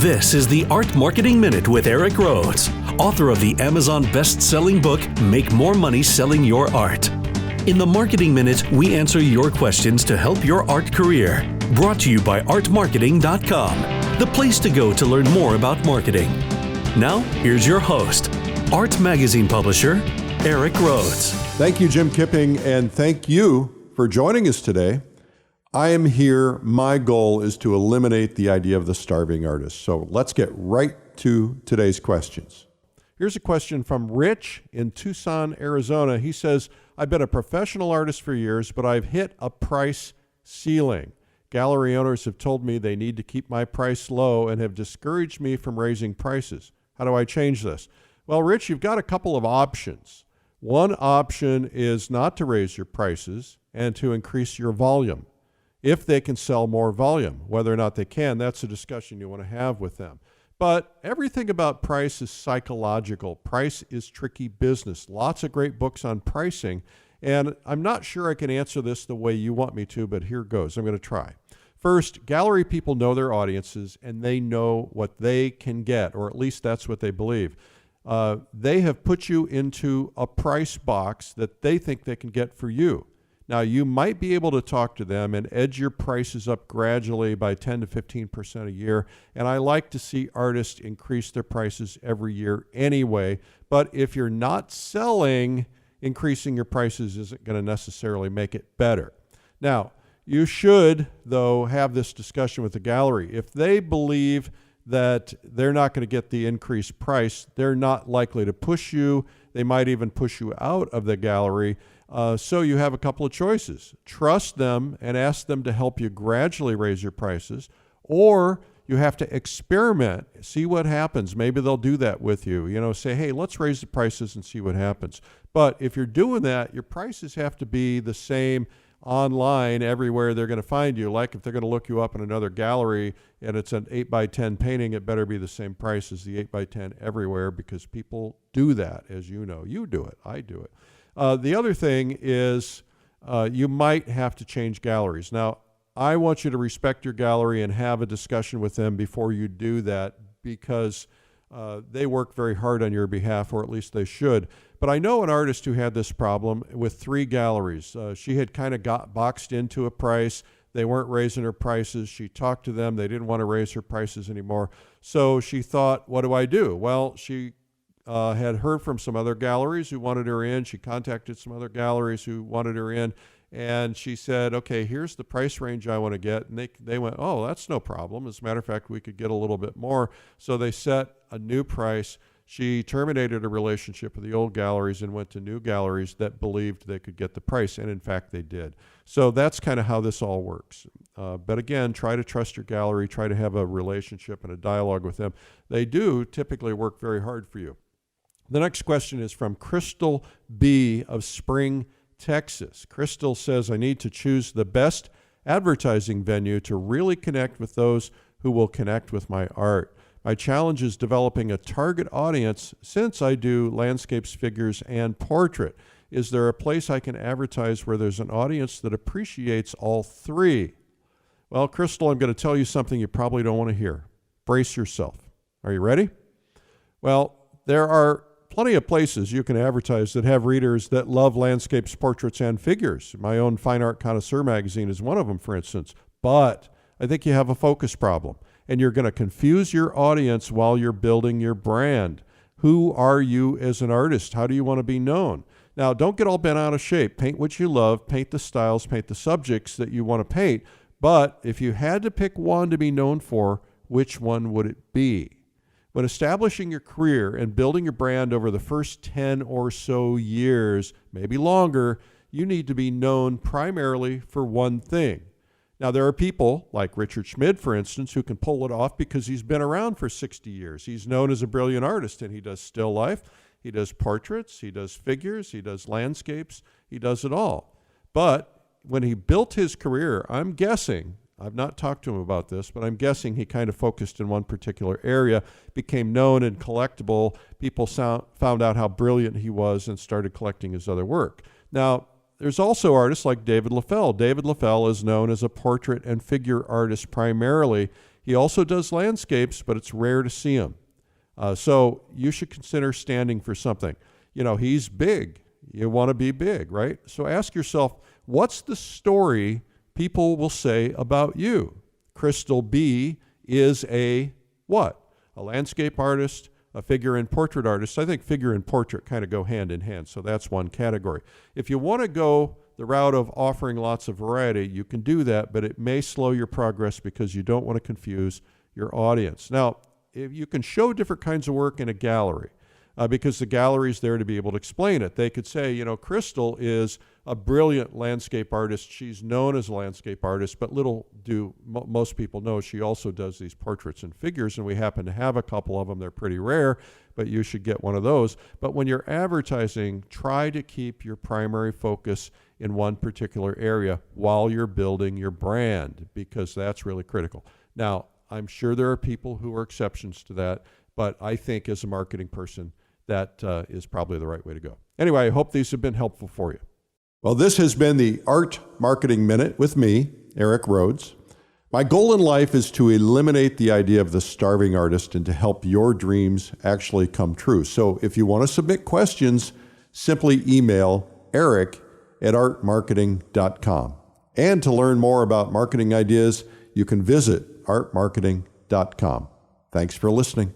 This is the Art Marketing Minute with Eric Rhoads, author of the Amazon best-selling book, Make More Money Selling Your Art. In the Marketing Minute, we answer your questions to help your art career. Brought to you by artmarketing.com, the place to go to learn more about marketing. Now, here's your host, Art Magazine publisher, Eric Rhoads. Thank you, Jim Kipping, and thank you for joining us today. I am here. My goal is to eliminate the idea of the starving artist. So let's get right to today's questions. Here's a question from Rich in Tucson, Arizona. He says, I've been a professional artist for years, but I've hit a price ceiling. Gallery owners have told me they need to keep my price low and have discouraged me from raising prices. How do I change this? Well, Rich, you've got a couple of options. One option is not to raise your prices and to increase your volume. If they can sell more volume, whether or not they can, that's a discussion you want to have with them. But everything about price is psychological. Price is tricky business. Lots of great books on pricing. And I'm not sure I can answer this the way you want me to, but here goes. I'm going to try. First, gallery people know their audiences and they know what they can get, or at least that's what they believe. They have put you into a price box that they think they can get for you. Now, you might be able to talk to them and edge your prices up gradually by 10 to 15% a year. And I like to see artists increase their prices every year anyway. But if you're not selling, increasing your prices isn't going to necessarily make it better. Now, you should, though, have this discussion with the gallery. If they believe that they're not going to get the increased price, they're not likely to push you. They might even push you out of the gallery. So you have a couple of choices. Trust them and ask them to help you gradually raise your prices, or you have to experiment, see what happens. Maybe they'll do that with you. Say, hey, let's raise the prices and see what happens. But if you're doing that, your prices have to be the same online everywhere they're going to find you. Like if they're going to look you up in another gallery and it's an 8x10 painting, it better be the same price as the 8x10 everywhere, because people do that, as you know. You do it. I do it. The other thing is you might have to change galleries. Now, I want you to respect your gallery and have a discussion with them before you do that, because they work very hard on your behalf, or at least they should. But I know an artist who had this problem with 3 galleries. She had kind of got boxed into a price. They weren't raising her prices. She talked to them. They didn't want to raise her prices anymore. So she thought, what do I do? Well, she had heard from some other galleries who wanted her in. She contacted some other galleries who wanted her in. And she said, okay, here's the price range I want to get. And they went, oh, that's no problem. As a matter of fact, we could get a little bit more. So they set a new price. She terminated a relationship with the old galleries and went to new galleries that believed they could get the price. And in fact, they did. So that's kind of how this all works. But again, try to trust your gallery. Try to have a relationship and a dialogue with them. They do typically work very hard for you. The next question is from Crystal B. of Spring, Texas. Crystal says, I need to choose the best advertising venue to really connect with those who will connect with my art. My challenge is developing a target audience since I do landscapes, figures, and portrait. Is there a place I can advertise where there's an audience that appreciates all 3? Well, Crystal, I'm going to tell you something you probably don't want to hear. Brace yourself. Are you ready? Well, there are plenty of places you can advertise that have readers that love landscapes, portraits, and figures. My own Fine Art Connoisseur magazine is one of them, for instance. But I think you have a focus problem, and you're going to confuse your audience while you're building your brand. Who are you as an artist? How do you want to be known? Now, don't get all bent out of shape. Paint what you love, paint the styles, paint the subjects that you want to paint. But if you had to pick one to be known for, which one would it be? When establishing your career and building your brand over the first 10 or so years, maybe longer, you need to be known primarily for one thing. Now, there are people like Richard Schmid, for instance, who can pull it off because he's been around for 60 years. He's known as a brilliant artist, and he does still life, he does portraits, he does figures, he does landscapes, he does it all. But when he built his career, I'm guessing, I've not talked to him about this, but I'm guessing he kind of focused in one particular area, became known and collectible. People found out how brilliant he was and started collecting his other work. Now, there's also artists like David LaFell. David LaFell is known as a portrait and figure artist primarily. He also does landscapes, but it's rare to see him. So you should consider standing for something. He's big. You want to be big, right? So ask yourself, what's the story people will say about you? Crystal B is a what? A landscape artist, a figure and portrait artist. I think figure and portrait kind of go hand in hand, so that's one category. If you want to go the route of offering lots of variety, you can do that, but it may slow your progress because you don't want to confuse your audience. Now, if you can show different kinds of work in a gallery, because the gallery is there to be able to explain it. They could say, Crystal is a brilliant landscape artist. She's known as a landscape artist, but little do most people know she also does these portraits and figures, and we happen to have a couple of them. They're pretty rare, but you should get one of those. But when you're advertising, try to keep your primary focus in one particular area while you're building your brand, because that's really critical. Now, I'm sure there are people who are exceptions to that, but I think as a marketing person, that is probably the right way to go. Anyway, I hope these have been helpful for you. Well, this has been the Art Marketing Minute with me, Eric Rhoads. My goal in life is to eliminate the idea of the starving artist and to help your dreams actually come true. So if you want to submit questions, simply email eric@artmarketing.com. And to learn more about marketing ideas, you can visit artmarketing.com. Thanks for listening.